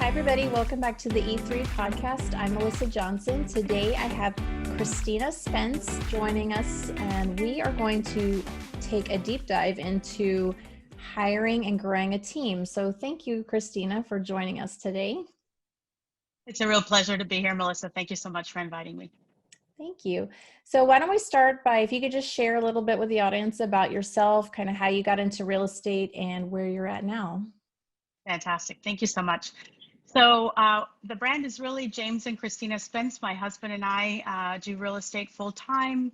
Hi, everybody. Welcome back to the E3 podcast. I'm Melissa Johnson. Today I have Christina Spence joining us, and we are going to take a deep dive into hiring and growing a team. So thank you, Christina, for joining us today. It's a real pleasure to be here, Melissa. Thank you so much for inviting me. Thank you. So why don't we start by, if you could just share a little bit with the audience about yourself, kind of how you got into real estate and where you're at now. Fantastic. Thank you so much. So the brand is really James and Christina Spence. My husband and I do real estate full time.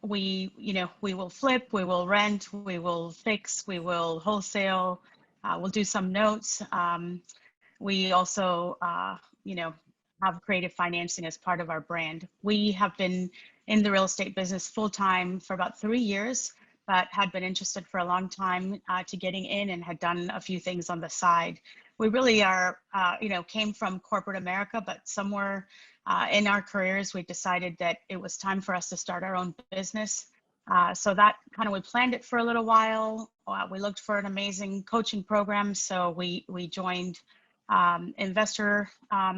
We will flip, we will rent, we will fix, we will wholesale. We'll do some notes. We also, have creative financing as part of our brand. We have been in the real estate business full time for about 3 years, but had been interested for a long time to getting in and had done a few things on the side. We really are, came from corporate America, but somewhere in our careers, we decided that it was time for us to start our own business. So that we planned it for a little while. We looked for an amazing coaching program. So we joined Investor, Mike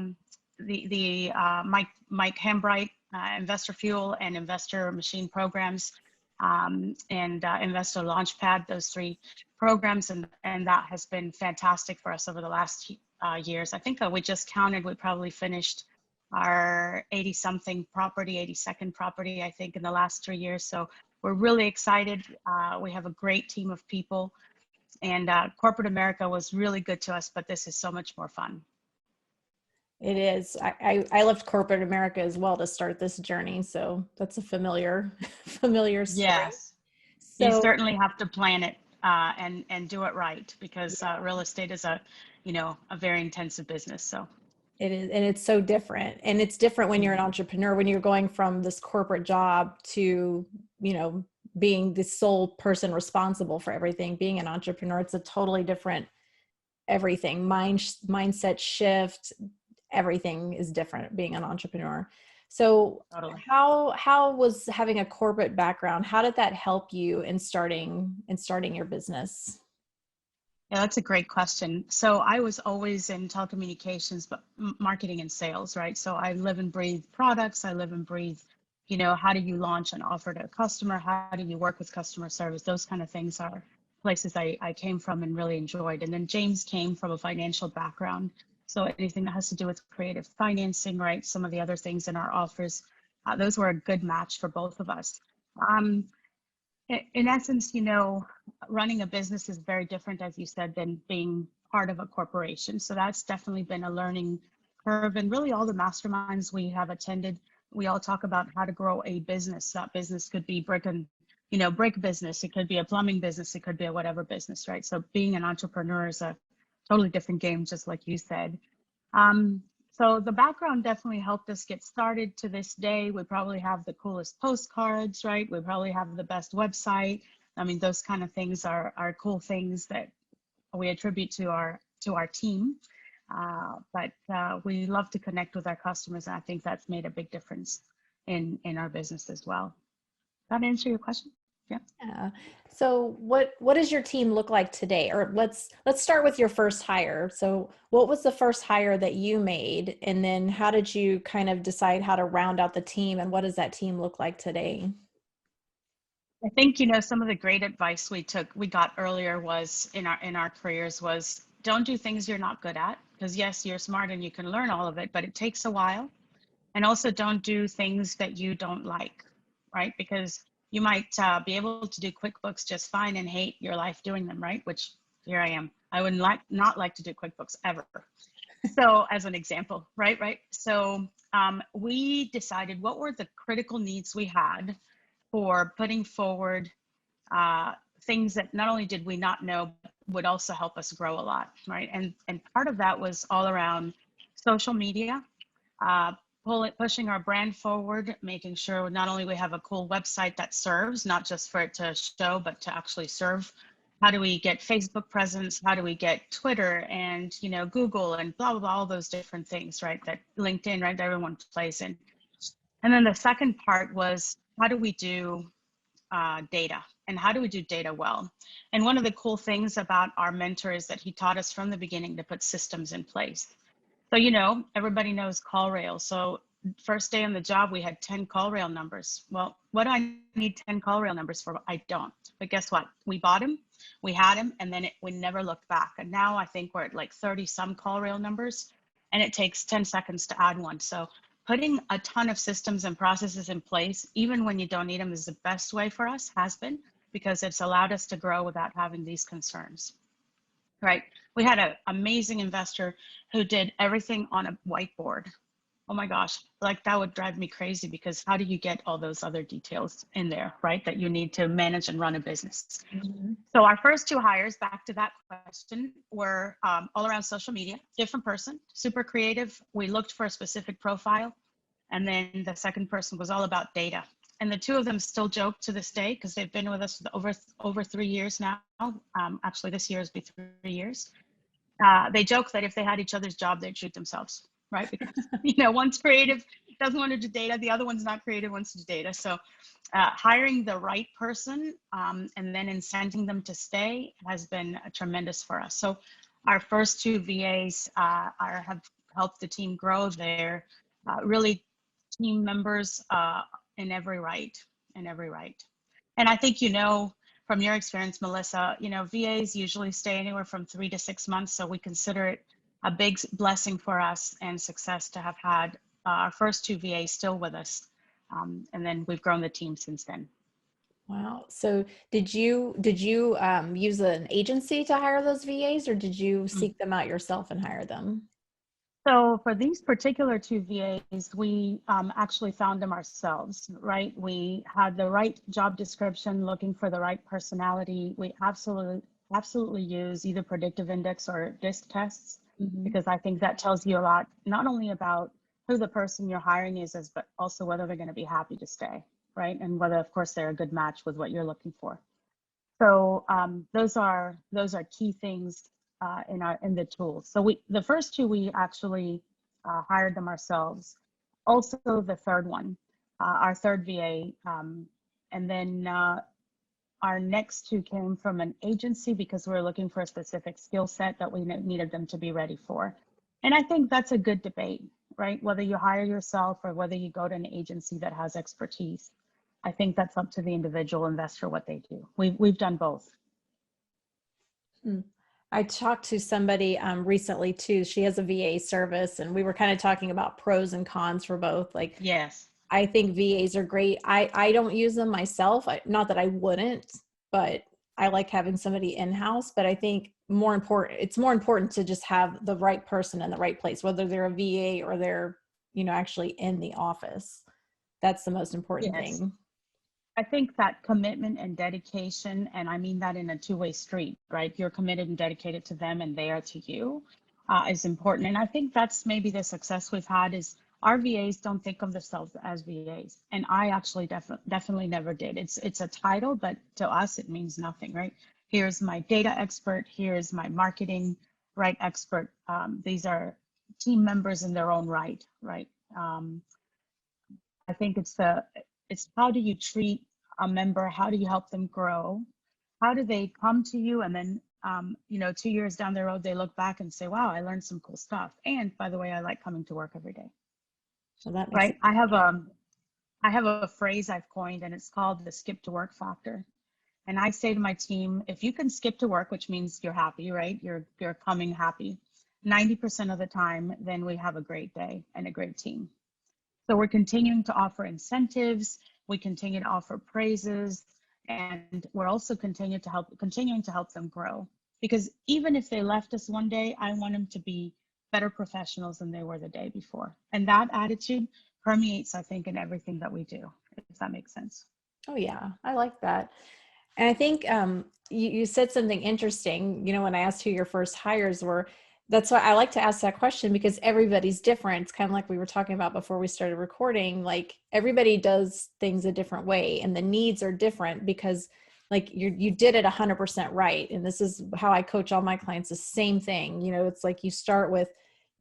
Hambright, Investor Fuel and Investor Machine programs. And Investor Launchpad, those 3 programs, and that has been fantastic for us over the last years. I think we just counted, we probably finished our 80-something property, 82nd property, I think, in the last 3 years. So we're really excited. We have a great team of people, and corporate America was really good to us, but this is so much more fun. It is. I left corporate America as well to start this journey, so that's a familiar story. Yes, so, you certainly have to plan it and do it right, because real estate is a very intensive business. So it is, and it's so different. And it's different when you're an entrepreneur, when you're going from this corporate job to being the sole person responsible for everything. Being an entrepreneur, it's a totally different everything. Mindset shift. Everything is different being an entrepreneur. So totally. How was having a corporate background, how did that help you in starting your business? Yeah, that's a great question. So I was always in telecommunications, but marketing and sales, right? So I live and breathe products. I live and breathe, how do you launch an offer to a customer? How do you work with customer service? Those kind of things are places I came from and really enjoyed. And then James came from a financial background. So anything that has to do with creative financing, right? Some of the other things in our offers, those were a good match for both of us. In essence, running a business is very different, as you said, than being part of a corporation. So that's definitely been a learning curve. And really all the masterminds we have attended, we all talk about how to grow a business. That business could be brick business. It could be a plumbing business. It could be a whatever business, right? So being an entrepreneur is a totally different game, just like you said. So the background definitely helped us get started. To this day, we probably have the coolest postcards, right? We probably have the best website. I mean, those kind of things are cool things that we attribute to our team. But we love to connect with our customers, and I think that's made a big difference in our business as well. Does that answer your question? Yeah. So what does your team look like today? Or let's start with your first hire. So what was the first hire that you made? And then how did you kind of decide how to round out the team, and what does that team look like today? I think, some of the great advice we got earlier was in our careers was, don't do things you're not good at, because yes, you're smart and you can learn all of it, but it takes a while. And also don't do things that you don't like, right? Because you might be able to do QuickBooks just fine and hate your life doing them, right? Which here I am. I would not like to do QuickBooks ever. So as an example, right? So we decided what were the critical needs we had for putting forward things that not only did we not know, but would also help us grow a lot, right? And part of that was all around social media, pushing our brand forward, making sure not only we have a cool website that serves, not just for it to show, but to actually serve. How do we get Facebook presence? How do we get Twitter and Google and blah, blah, blah, all those different things, right? That LinkedIn, right? That everyone plays in. And then the second part was, how do we do data, and how do we do data well? And one of the cool things about our mentor is that he taught us from the beginning to put systems in place. So, everybody knows call rail. So first day on the job, we had 10 call rail numbers. Well, what do I need 10 call rail numbers for? I don't. But guess what? We bought them, we had them, and then we never looked back. And now I think we're at like 30 some call rail numbers, and it takes 10 seconds to add one. So putting a ton of systems and processes in place, even when you don't need them, is the best way for us, has been, because it's allowed us to grow without having these concerns. Right. We had an amazing investor who did everything on a whiteboard. Oh my gosh, like that would drive me crazy, because how do you get all those other details in there, right, that you need to manage and run a business? Mm-hmm. So our first two hires, back to that question, were all around social media, different person, super creative. We looked for a specific profile. And then the second person was all about data. And the two of them still joke to this day, because they've been with us for over 3 years now. Actually, this year has been 3 years. They joke that if they had each other's job, they'd shoot themselves, right? Because one's creative, doesn't want to do data, the other one's not creative, wants to do data. So hiring the right person and then incenting them to stay has been tremendous for us. So our first two VAs have helped the team grow. They're really team members in every right. And I think, from your experience, Melissa, VAs usually stay anywhere from 3 to 6 months. So we consider it a big blessing for us and success to have had our first two VAs still with us. And then we've grown the team since then. Wow. So did you use an agency to hire those VAs, or did you seek them out yourself and hire them? So for these particular two VAs, we actually found them ourselves, right? We had the right job description, looking for the right personality. We absolutely use either predictive index or DISC tests, because I think that tells you a lot, not only about who the person you're hiring is, but also whether they're going to be happy to stay, right? And whether, of course, they're a good match with what you're looking for. So those are key things in the tools. So the first two, we actually hired them ourselves. Also the third one, our third VA, and then our next two came from an agency, because we were looking for a specific skill set that we needed them to be ready for. And I think that's a good debate, right? Whether you hire yourself or whether you go to an agency that has expertise. I think that's up to the individual investor what they do. We've done both. I talked to somebody recently too. She has a VA service, and we were kind of talking about pros and cons for both. Like, yes, I think VAs are great. I don't use them myself. Not that I wouldn't, but I like having somebody in-house. But I think it's more important to just have the right person in the right place, whether they're a VA or they're, actually in the office. That's the most important thing. I think that commitment and dedication, and I mean that in a two-way street, right? You're committed and dedicated to them, and they are to you, is important. And I think that's maybe the success we've had, is our VAs don't think of themselves as VAs. And I actually definitely never did. It's a title, but to us, it means nothing, right? Here's my data expert. Here's my marketing expert. These are team members in their own right? I think it's how do you treat a member? How do you help them grow? How do they come to you? And then, 2 years down the road, they look back and say, wow, I learned some cool stuff. And by the way, I like coming to work every day. So that makes right. sense. I have a phrase I've coined, and it's called the skip to work factor. And I say to my team, if you can skip to work, which means you're happy, right? You're coming happy 90% of the time, then we have a great day and a great team. So we're continuing to offer incentives, we continue to offer praises, and we're also continuing to help them grow. Because even if they left us one day, I want them to be better professionals than they were the day before. And that attitude permeates, I think, in everything that we do, if that makes sense. Oh yeah, I like that. And I think you said something interesting, when I asked who your first hires were. That's why I like to ask that question, because everybody's different. It's kind of like we were talking about before we started recording. Like, everybody does things a different way, and the needs are different, because like you did it 100% right. And this is how I coach all my clients, the same thing. It's like you start with,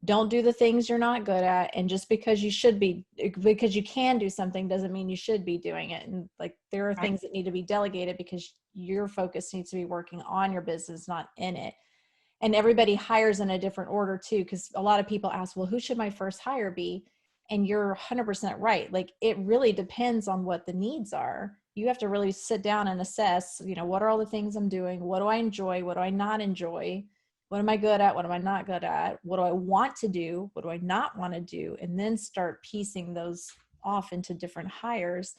Don't do the things you're not good at. And just because you should be, because you can do something doesn't mean you should be doing it. And like, there are Right. things that need to be delegated because your focus needs to be working on your business, not in it. And everybody hires in a different order too, because a lot of people ask, well, who should my first hire be? And you're 100% right. Like, it really depends on what the needs are. You have to really sit down and assess, what are all the things I'm doing? What do I enjoy? What do I not enjoy? What am I good at? What am I not good at? What do I want to do? What do I not want to do? And then start piecing those off into different hires.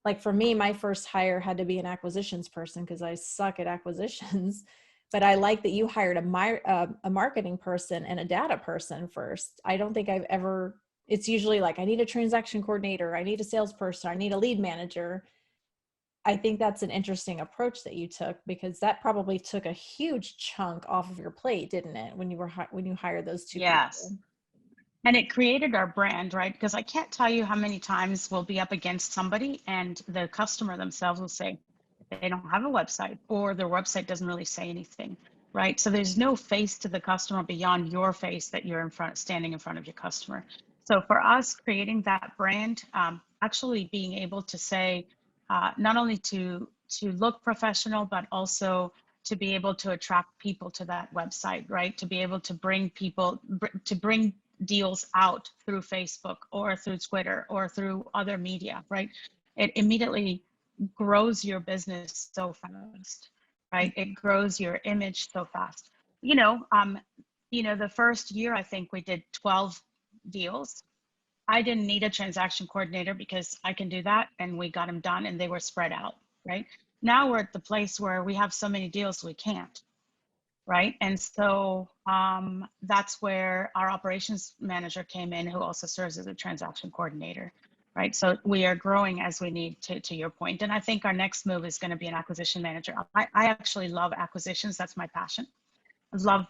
Like for me, my first hire had to be an acquisitions person because I suck at acquisitions. But I like that you hired a marketing person and a data person first. I don't think I've ever, it's usually like, I need a transaction coordinator, I need a salesperson, I need a lead manager. I think that's an interesting approach that you took, because that probably took a huge chunk off of your plate, didn't it? When you hired those two Yes. people. And it created our brand, right? Because I can't tell you how many times we'll be up against somebody and the customer themselves will say they don't have a website, or their website doesn't really say anything, right? So there's no face to the customer beyond your face that you're standing in front of your customer. So for us, creating that brand, actually being able to say, not only to look professional, but also to be able to attract people to that website, right? To be able to bring people, to bring deals out through Facebook or through Twitter or through other media, right? It immediately grows your business so fast, right? It grows your image so fast. The first year, I think we did 12 deals. I didn't need a transaction coordinator because I can do that. And we got them done and they were spread out, right? Now we're at the place where we have so many deals we can't, right? And so that's where our operations manager came in, who also serves as a transaction coordinator, right? So we are growing as we need to your point. And I think our next move is going to be an acquisition manager. I actually love acquisitions. That's my passion. I love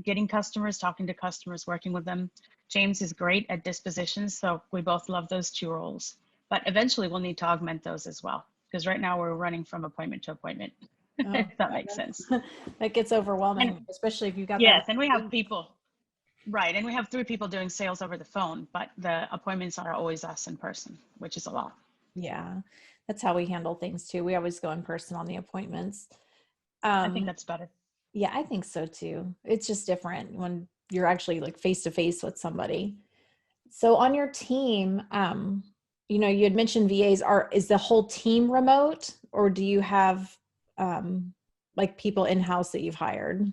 getting customers, talking to customers, working with them. James is great at dispositions. So we both love those two roles. But eventually we'll need to augment those as well, because right now we're running from appointment to appointment, Oh, if that makes sense. that gets overwhelming, And especially if you've got that. yes, and we have people, right, and we have 3 people doing sales over the phone, but the appointments are always us in person, which is a lot. Yeah, that's how we handle things too. We always go in person on the appointments. I think Um, that's better. yeah, I think so too. It's just different when you're actually like face to face with somebody. So on your team, you had mentioned VAs. Is the whole team remote, or do you have like people in-house that you've hired?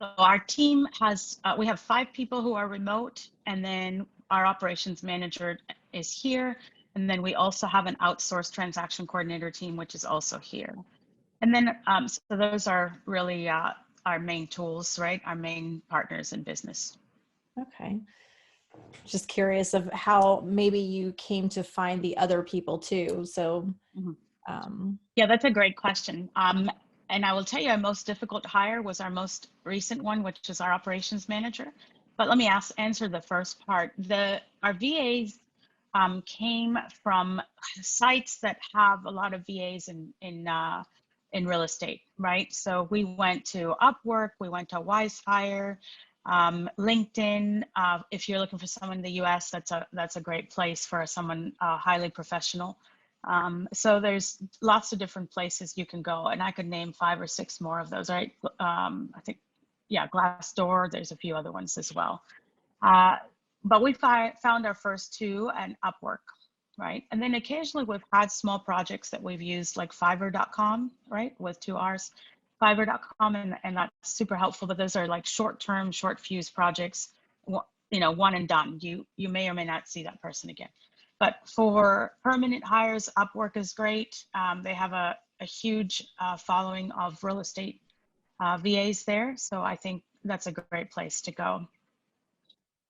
So our team has, we have 5 people who are remote, and then our operations manager is here. And then we also have an outsourced transaction coordinator team, which is also here. And then, so those are really our main tools, right? Our main partners in business. Okay. Just curious of how maybe you came to find the other people too. So, Mhm. um, Yeah, that's a great question. And I will tell you, our most difficult hire was our most recent one, which is our operations manager. But let me answer the first part. Our VAs came from sites that have a lot of VAs in real estate, right? So we went to Upwork, we went to WiseHire, LinkedIn. If you're looking for someone in the U.S., that's a great place for someone highly professional. So there's lots of different places you can go, and I could name 5 or 6 more of those, right? I think, yeah, Glassdoor, there's a few other ones as well. But we found our first 2 at Upwork, right? And then occasionally we've had small projects that we've used, like Fiverr.com, right? With 2 R's, Fiverr.com, and that's super helpful. But those are like short-term, short fuse projects, one and done. You may or may not see that person again. But for permanent hires, Upwork is great. They have a huge following of real estate VAs there. So I think that's a great place to go.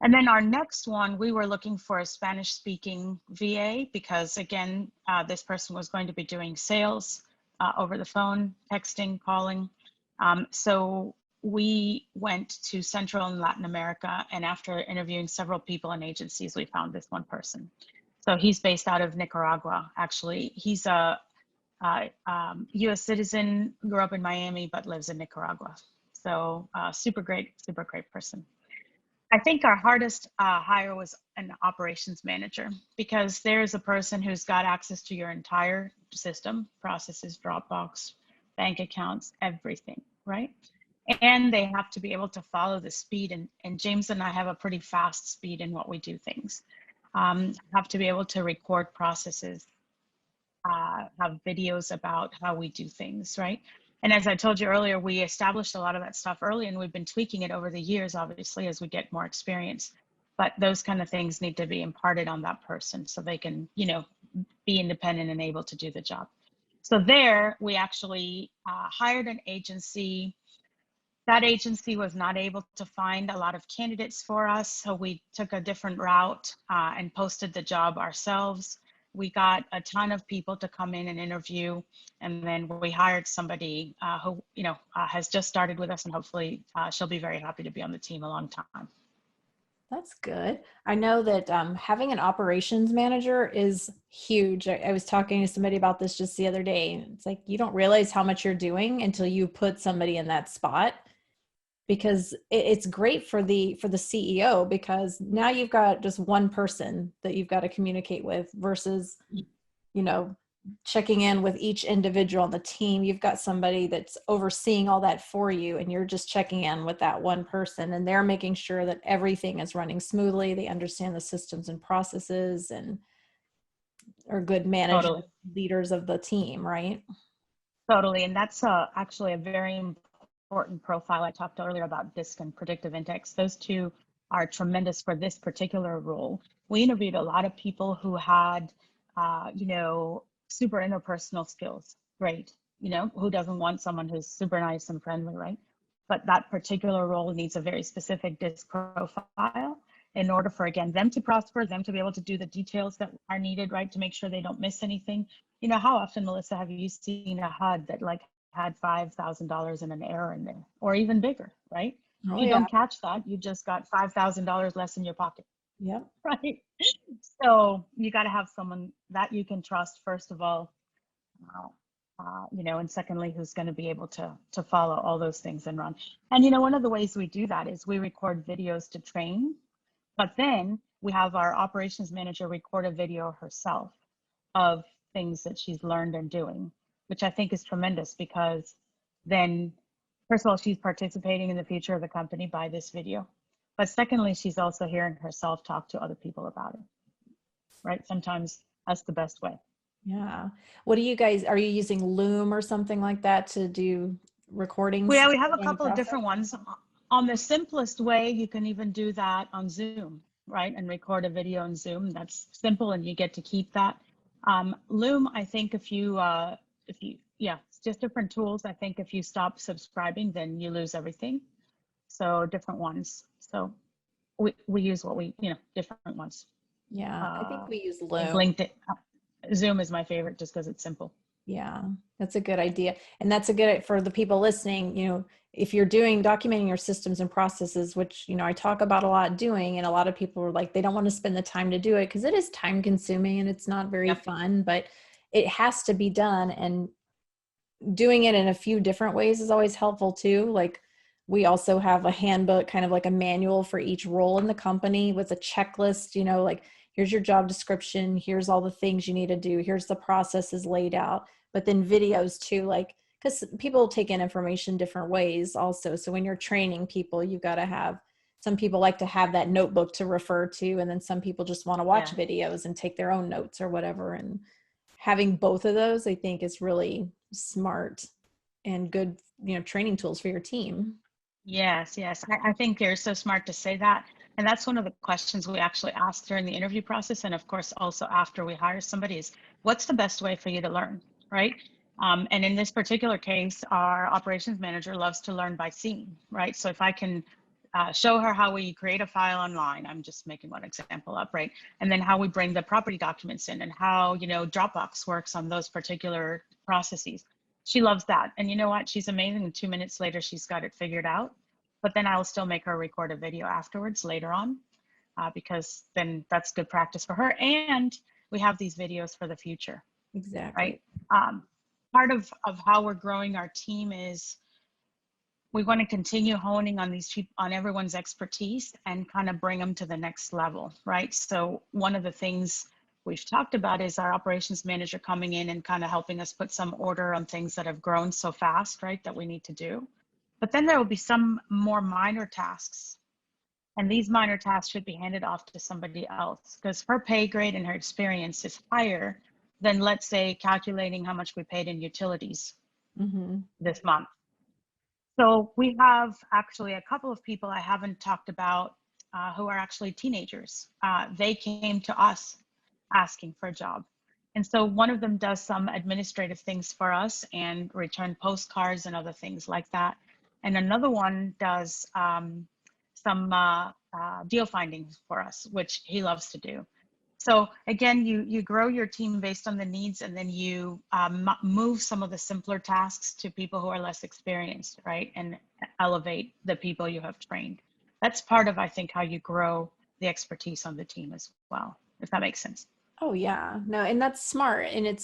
And then our next one, we were looking for a Spanish speaking VA because, again, this person was going to be doing sales over the phone, texting, calling. So we went to Central and Latin America, and after interviewing several people and agencies, we found this one person. So he's based out of Nicaragua, actually. He's a US citizen, grew up in Miami, but lives in Nicaragua. So super great person. I think our hardest hire was an operations manager, because there's a person who's got access to your entire system, processes, Dropbox, bank accounts, everything, right? And they have to be able to follow the speed. And James and I have a pretty fast speed in what we do things. Have to be able to record processes, have videos about how we do things, right? And as I told you earlier, we established a lot of that stuff early, and we've been tweaking it over the years, obviously, as we get more experience. But those kind of things need to be imparted on that person so they can, you know, be independent and able to do the job. So there, we actually hired an agency. That agency was not able to find a lot of candidates for us, so we took a different route and posted the job ourselves. We got a ton of people to come in and interview, and then we hired somebody who, you know, has just started with us, and hopefully she'll be very happy to be on the team a long time. That's good. I know that having an operations manager is huge. I was talking to somebody about this just the other day. It's like you don't realize how much you're doing until you put somebody in that spot, because it's great for the CEO, because now you've got just one person that you've got to communicate with versus, you know, checking in with each individual on the team. You've got somebody that's overseeing all that for you, and you're just checking in with that one person, and they're making sure that everything is running smoothly. They understand the systems and processes and are good managers, Totally. leaders of the team, right? Totally. And that's actually a very important profile. I talked earlier about DISC and predictive index. Those two are tremendous for this particular role. We interviewed a lot of people who had, you know, super interpersonal skills. Great. You know, who doesn't want someone who's super nice and friendly, right? But that particular role needs a very specific DISC profile in order for, again, them to prosper, them to be able to do the details that are needed, right? To make sure they don't miss anything. You know, how often, Melissa, have you seen a HUD that like had $5,000 in an error in there, or even bigger, right? If Oh you yeah. don't catch that, you just got $5,000 less in your pocket, Yep. right? So you got to have someone that you can trust, first of all, you know, and secondly, who's going to be able to follow all those things and run. And you know, one of the ways we do that is we record videos to train, but then we have our operations manager record a video herself of things that she's learned and doing, which I think is tremendous, because then, first of all, she's participating in the future of the company by this video. But secondly, she's also hearing herself talk to other people about it, right? Sometimes that's the best way. Yeah. What do you guys, are you using Loom or something like that to do recordings We have a during the couple of process? different ones. On the simplest way, you can even do that on Zoom, right? And record a video on Zoom. That's simple, and you get to keep that. Loom, I think yeah, it's just different tools. I think if you stop subscribing, then you lose everything. So different ones. So we use what we, you know, different ones. Yeah, I think we use I think Loom. LinkedIn, Zoom is my favorite just because it's simple. Yeah, that's a good idea. And that's a good for the people listening, you know, if you're documenting your systems and processes, which, you know, I talk about a lot doing, and a lot of people are like, they don't want to spend the time to do it because it is time consuming and it's not very Yep. fun, but it has to be done. And doing it in a few different ways is always helpful too. Like we also have a handbook, kind of like a manual for each role in the company with a checklist, you know, like here's your job description, here's all the things you need to do, here's the processes laid out, but then videos too, like, because people take in information different ways also. So when you're training people, you've got to have, some people like to have that notebook to refer to, and then some people just want to watch Yeah. videos and take their own notes or whatever. And having both of those, I think, is really smart and good, you know, training tools for your team. Yes, yes. I think you're so smart to say that. And that's one of the questions we actually ask during the interview process. And of course, also after we hire somebody is, what's the best way for you to learn, right? And in this particular case, our operations manager loves to learn by seeing, right? So if I can show her how we create a file online, I'm just making one example up, right? And then how we bring the property documents in, and how, you know, Dropbox works on those particular processes. She loves that. And you know what? She's amazing. And 2 minutes later, she's got it figured out. But then I'll still make her record a video afterwards later on, because then that's good practice for her. And we have these videos for the future, Exactly. right? Part of how we're growing our team is we want to continue honing on these people, on everyone's expertise, and kind of bring them to the next level, right? So one of the things we've talked about is our operations manager coming in and kind of helping us put some order on things that have grown so fast, right, that we need to do. But then there will be some more minor tasks, and these minor tasks should be handed off to somebody else, because her pay grade and her experience is higher than, let's say, calculating how much we paid in utilities this month. So we have actually a couple of people I haven't talked about who are actually teenagers. They came to us asking for a job. And so one of them does some administrative things for us and return postcards and other things like that. And another one does some deal findings for us, which he loves to do. So again, you grow your team based on the needs, and then you move some of the simpler tasks to people who are less experienced, right? And elevate the people you have trained. That's part of, I think, how you grow the expertise on the team as well, if that makes sense. Oh yeah, no, and that's smart, and it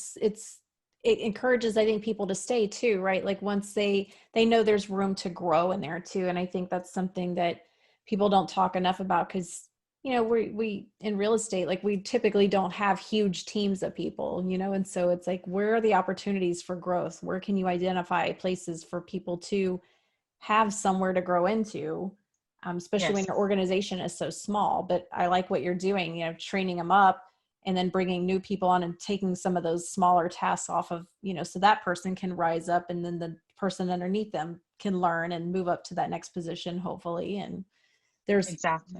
encourages, I think, people to stay too, right? Like once they know there's room to grow in there too, and I think that's something that people don't talk enough about, because we in real estate, like we typically don't have huge teams of people, and so it's like, where are the opportunities for growth? Where can you identify places for people to have somewhere to grow into, especially when Yes, your organization is so small? But I like what you're doing, training them up and then bringing new people on and taking some of those smaller tasks off of, so that person can rise up, and then the person underneath them can learn and move up to that next position, hopefully. And there's exactly.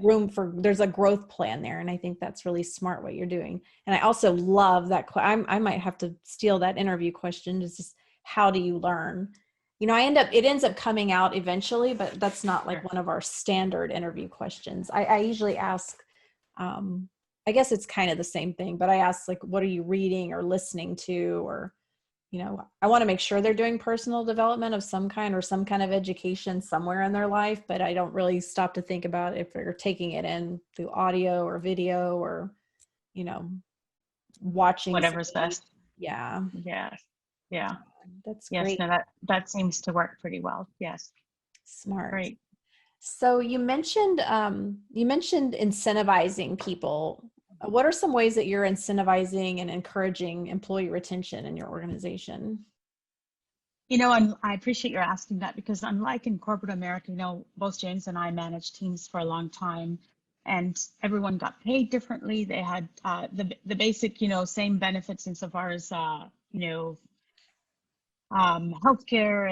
there's a growth plan there. And I think that's really smart what you're doing. And I also love that. I might have to steal that interview question. Is just, how do you learn? It ends up coming out eventually, but that's not like Sure. one of our standard interview questions. I usually ask, I guess it's kind of the same thing, but I ask, like, what are you reading or listening to? Or, I want to make sure they're doing personal development of some kind, or some kind of education somewhere in their life, but I don't really stop to think about if they're taking it in through audio or video, or, you know, watching Whatever's somebody. best. Yeah, Yes. Yeah. that's Yes. great. No, that seems to work pretty well. Yes. Smart. Great. So you mentioned incentivizing people. What are some ways that you're incentivizing and encouraging employee retention in your organization? I appreciate your asking that, because unlike in corporate America, both James and I managed teams for a long time, and everyone got paid differently. They had the basic, same benefits insofar as, healthcare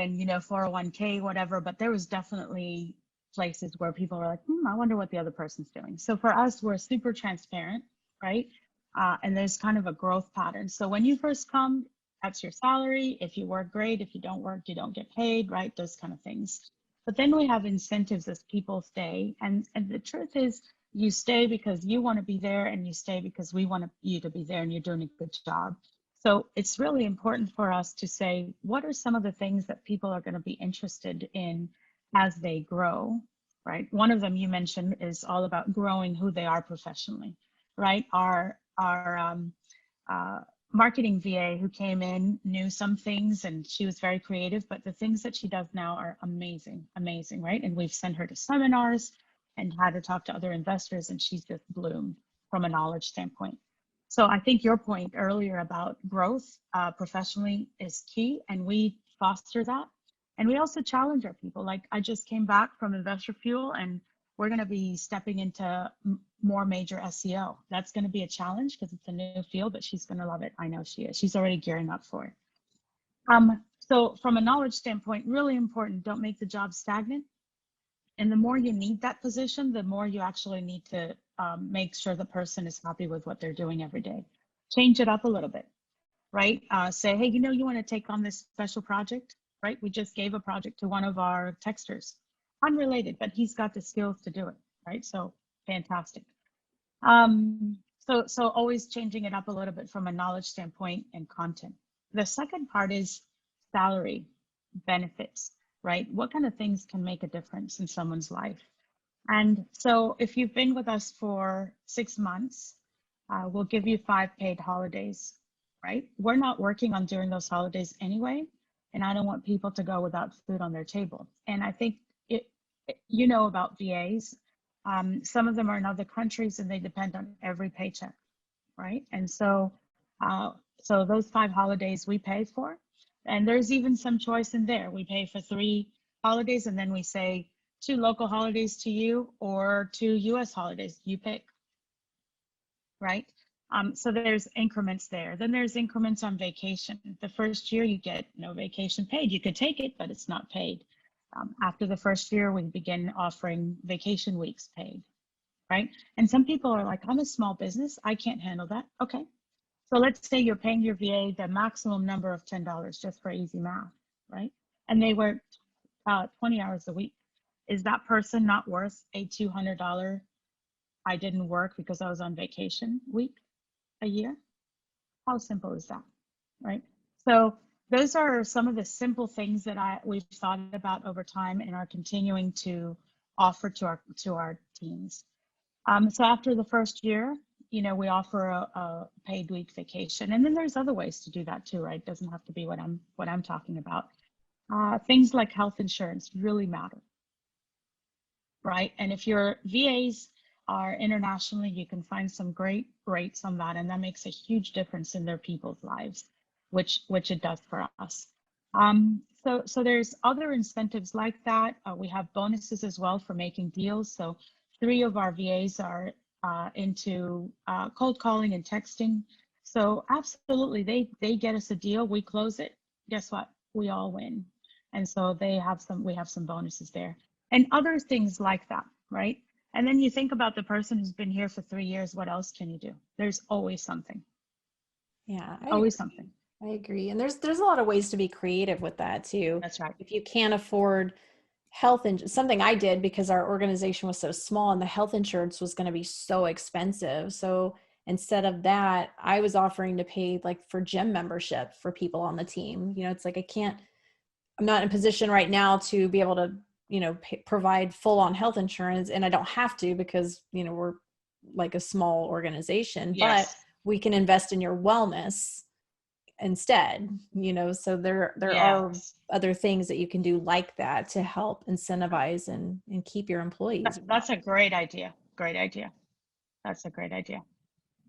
and, 401k, whatever, but there was definitely places where people were like, I wonder what the other person's doing. So for us, we're super transparent, right? And there's kind of a growth pattern. So when you first come, that's your salary. If you work, great. If you don't work, you don't get paid, right? Those kind of things. But then we have incentives as people stay. And the truth is, you stay because you want to be there, and you stay because we want you to be there, and you're doing a good job. So it's really important for us to say, what are some of the things that people are going to be interested in as they grow, right? One of them you mentioned is all about growing who they are professionally, right? Our marketing VA who came in knew some things, and she was very creative, but the things that she does now are amazing, amazing, right? And we've sent her to seminars and had her talk to other investors, and she's just bloomed from a knowledge standpoint. So I think your point earlier about growth professionally is key, and we foster that. And we also challenge our people. Like, I just came back from Investor Fuel, and we're going to be stepping into more major SEO. That's going to be a challenge because it's a new field, but she's going to love it. I know she is. She's already gearing up for it. So from a knowledge standpoint, really important, don't make the job stagnant. And the more you need that position, the more you actually need to make sure the person is happy with what they're doing every day. Change it up a little bit, right? Say, hey, you want to take on this special project, right? We just gave a project to one of our texters, unrelated, but he's got the skills to do it, right? So fantastic. So always changing it up a little bit from a knowledge standpoint and content. The second part is salary, benefits, right? What kind of things can make a difference in someone's life? And so if you've been with us for 6 months, we'll give you 5 paid holidays, right? We're not working on during those holidays anyway. and I don't want people to go without food on their table. And I think you know about VAs. Some of them are in other countries and they depend on every paycheck, right? And so those 5 holidays we pay for, and there's even some choice in there. We pay for 3 holidays, and then we say 2 local holidays to you or 2 US holidays, you pick, right? So there's increments there. Then there's increments on vacation. The first year you get no vacation paid. You could take it, but it's not paid. After the first year, we begin offering vacation weeks paid, right? And some people are like, I'm a small business, I can't handle that. Okay, so let's say you're paying your VA the maximum number of $10 just for easy math, right? And they work 20 hours a week. Is that person not worth a $200 I didn't work because I was on vacation week a year? How simple is that, right? So those are some of the simple things that we've thought about over time and are continuing to offer to our teams. So after the first year, you know, we offer a paid week vacation, and then there's other ways to do that too, right? It doesn't have to be what I'm talking about. Things like health insurance really matter, right? And if your VAs are internationally, you can find some great rates on that, and that makes a huge difference in their people's lives, which it does for us. So there's other incentives like that. We have bonuses as well for making deals. So 3 of our VAs are into cold calling and texting. So absolutely, they get us a deal, we close it. Guess what? We all win. And so we have some bonuses there, and other things like that, right? And then you think about the person who's been here for 3 years. What else can you do? There's always something. Yeah, Always something. I agree. And there's a lot of ways to be creative with that too. That's right. If you can't afford health and something I did because our organization was so small and the health insurance was going to be so expensive. So instead of that, I was offering to pay like for gym membership for people on the team. You know, it's like I'm not in a position right now to be able to, you know, provide full on health insurance, and I don't have to because, you know, we're like a small organization, but Yes. we can invest in your wellness instead, you know. So there are Yes. other things that you can do like that to help incentivize and keep your employees. That's a great idea. Great idea. That's a great idea.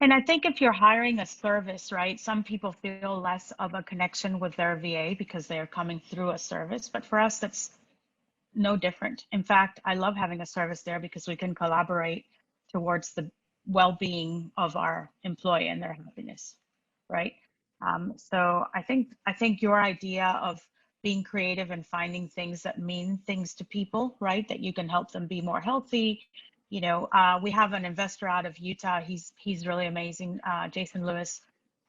And I think if you're hiring a service, right, some people feel less of a connection with their VA because they're coming through a service. But for us, that's no different. In fact, I love having a service there because we can collaborate towards the well-being of our employee and their happiness, right? So I think your idea of being creative and finding things that mean things to people, right? That you can help them be more healthy. You know, we have an investor out of Utah. He's really amazing, Jason Lewis,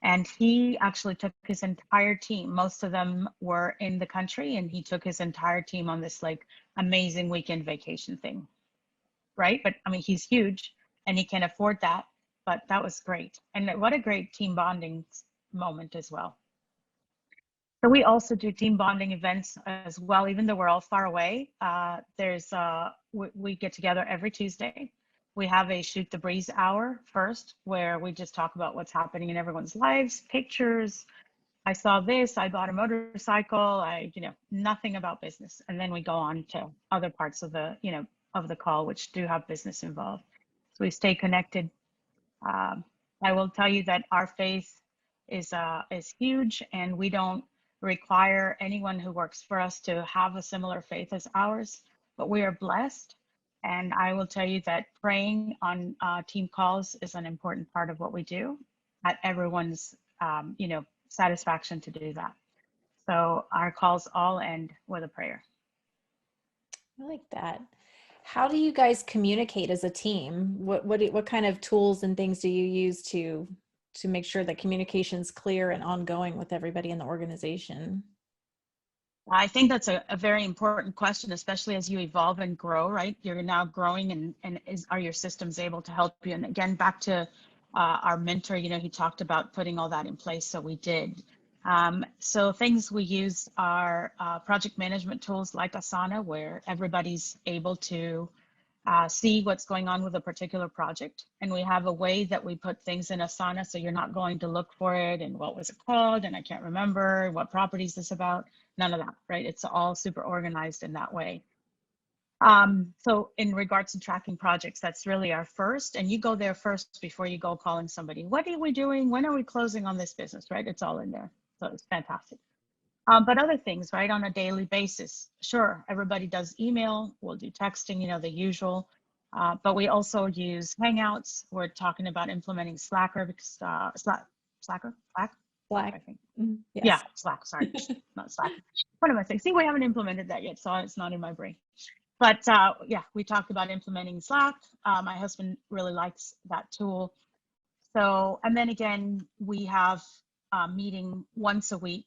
and he actually took his entire team. Most of them were in the country, and he took his entire team on this like amazing weekend vacation thing, right? But I mean, he's huge and he can afford that, but that was great. And what a great team bonding moment as well. So we also do team bonding events as well, even though we're all far away. We get together every Tuesday. We have a shoot the breeze hour first, where we just talk about what's happening in everyone's lives, pictures. I saw this, I bought a motorcycle, nothing about business. And then we go on to other parts of the call, which do have business involved. So we stay connected. I will tell you that our faith is huge, and we don't require anyone who works for us to have a similar faith as ours, but we are blessed. And I will tell you that praying on team calls is an important part of what we do at everyone's, satisfaction to do that. So our calls all end with a prayer. I like that. How do you guys communicate as a team? What kind of tools and things do you use to make sure that communication's clear and ongoing with everybody in the organization? I think that's a very important question, especially as you evolve and grow, right? You're now growing, and are your systems able to help you? And again, back to our mentor, he talked about putting all that in place. So we did. So things we use are project management tools like Asana, where everybody's able to see what's going on with a particular project. And we have a way that we put things in Asana, so you're not going to look for it and what was it called and I can't remember what property is this about. none of that, right? It's all super organized in that way. So in regards to tracking projects, that's really our first, and you go there first before you go calling somebody. What are we doing? When are we closing on this business, right? It's all in there. So it's fantastic. But other things, right, on a daily basis, sure, everybody does email, we'll do texting, you know, the usual, but we also use Hangouts. We're talking about implementing Slacker, because Slack, I think. Yes. Yeah, Slack, sorry, not Slack. What am I saying? See, we haven't implemented that yet, so it's not in my brain. But yeah, we talked about implementing Slack. My husband really likes that tool. So, and then again, we have a meeting once a week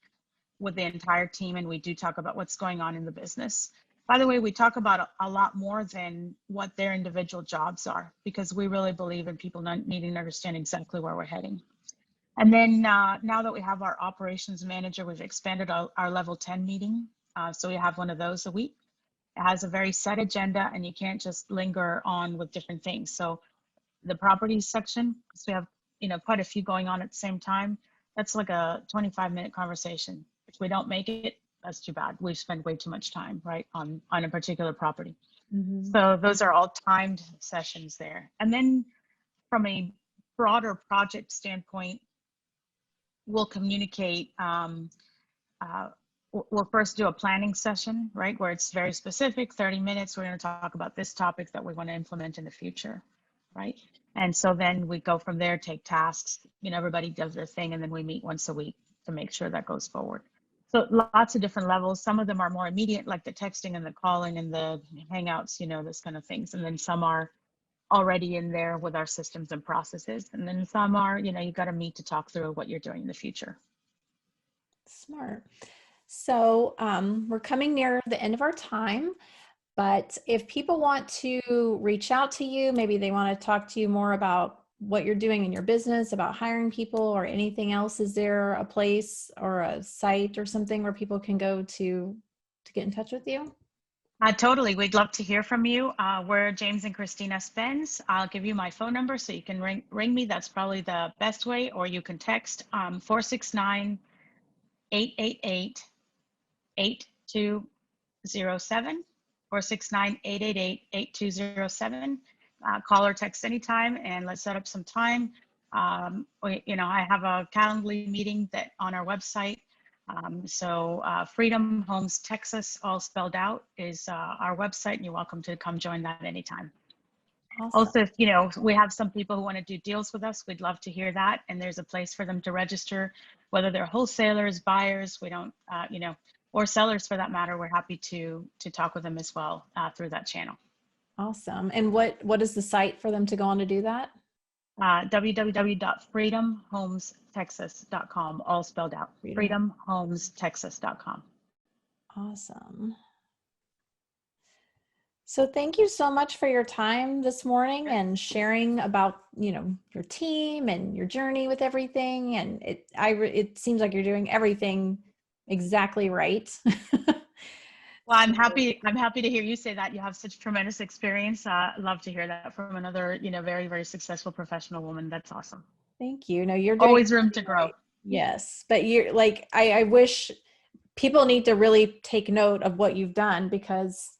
with the entire team, and we do talk about what's going on in the business. By the way, we talk about a lot more than what their individual jobs are, because we really believe in people needing to understand exactly where we're heading. And then now that we have our operations manager, we've expanded our level 10 meeting. So we have one of those a week. It has a very set agenda, and you can't just linger on with different things. So the properties section, because we have, you know, quite a few going on at the same time, that's like a 25-minute conversation. If we don't make it, that's too bad. We've spent way too much time, right, on a particular property. So those are all timed sessions there. And then from a broader project standpoint, we'll communicate. We'll first do a planning session, right, where it's very specific, 30 minutes. We're going to talk about this topic that we want to implement in the future, right? And so then we go from there, take tasks, you know, everybody does their thing, and then we meet once a week to make sure that goes forward. So lots of different levels. Some of them are more immediate, like the texting and the calling and the Hangouts, you know, those kind of things. And then some are already in there with our systems and processes. And then some are, you know, you got to meet to talk through what you're doing in the future. Smart. So we're coming near the end of our time, but if people want to reach out to you, maybe they want to talk to you more about what you're doing in your business, about hiring people or anything else, is there a place or a site or something where people can go to get in touch with you? Totally. We'd love to hear from you. We're James and Christina Spence. I'll give you my phone number so you can ring me. That's probably the best way, or you can text 469-888-8207, 469-888-8207. Call or text anytime, and let's set up some time. You know, I have a Calendly meeting that on our website. Freedom Homes Texas, all spelled out, is our website, and you're welcome to come join that anytime. Awesome. Also, if, you know, we have some people who want to do deals with us, we'd love to hear that. And there's a place for them to register, whether they're wholesalers, buyers, we don't, you know, or sellers for that matter. We're happy to talk with them as well through that channel. Awesome. And what is the site for them to go on to do that? www.freedomhomestexas.com, all spelled out. freedomhomestexas.com. Awesome. So thank you so much for your time this morning and sharing about, you know, your team and your journey with everything. And it seems like you're doing everything exactly right. Well, I'm happy to hear you say that. You have such tremendous experience. Love to hear that from another, you know, very, very successful professional woman. That's awesome. Thank you. No, you're doing always room to grow. Right. Yes. But you're like, I wish people need to really take note of what you've done, because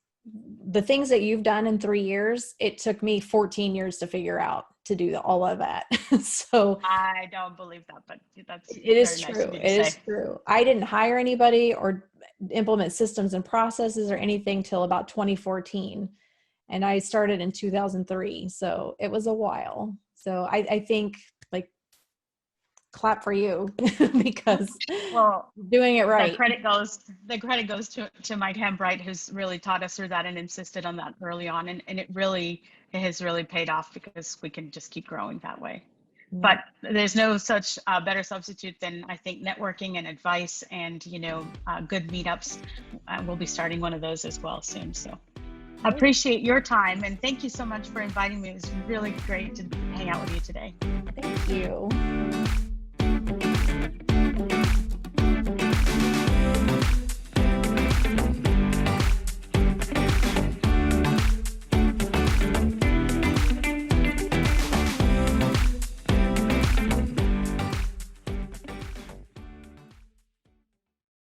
the things that you've done in 3 years, it took me 14 years to figure out to do all of that. So I don't believe that, but that's it is true. It is true. I didn't hire anybody or implement systems and processes or anything till about 2014. And I started in 2003. So it was a while. So I think, like, clap for you because doing it right. The credit goes to Mike Hembright, who's really taught us through that and insisted on that early on. And it has really paid off, because we can just keep growing that way. Mm-hmm. But there's no such better substitute than, I think, networking and advice and, you know, good meetups. We'll be starting one of those as well soon. So I appreciate your time, and thank you so much for inviting me. It was really great to hang out with you today. Thank you.